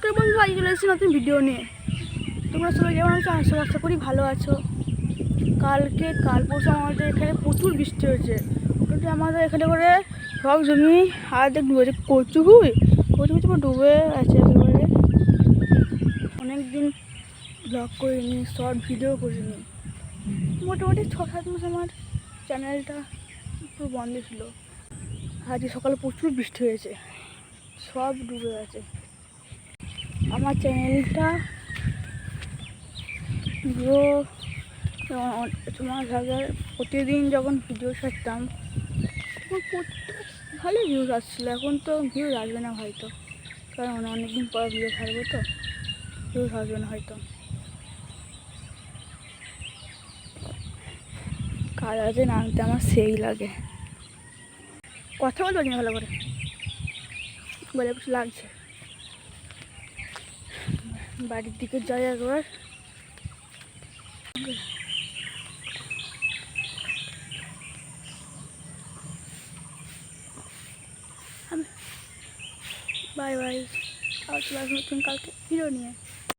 নমস্কার বন্ধু, আজ চলে এসেছি নতুন ভিডিও নিয়ে। তোমরা সবাই যেমন আছো আশা করি ভালো আছো। কাল পরশু আমাদের এখানে প্রচুর বৃষ্টি হয়েছে। আমাদের এখানে করে সব জমি আর্ধেক ডুবেছে। কচু পুরো ডুবে আছে একেবারে। অনেক দিন ব্লগ করিনি, শর্ট ভিডিও করিনি। মোটামুটি 6-7 মাস আমার চ্যানেলটা পুরো বন্ধ ছিল। আজ সকালে প্রচুর বৃষ্টি হয়েছে, সব ডুবে গেছে। আমার চ্যানেলটা পুরো প্রতিদিন যখন ভিডিও ছাড়তাম তখন ভালো ভিউজ আসছিলো। এখন তো ভিউজ আসবে না হয়তো, কারণ অনেকদিন পর ভিডিও ছাড়বো, তো ভিউজ আসবে না হয়তো। কালাতে নামতে আমার সেই লাগে, কথা বলতে পারি না ভালো করে, বলে কিছু লাগছে। বাড়ির দিকে যাই একবার। বাই বাই, আবার চলে আসবো নতুন কালকে ভিডিও নিয়ে।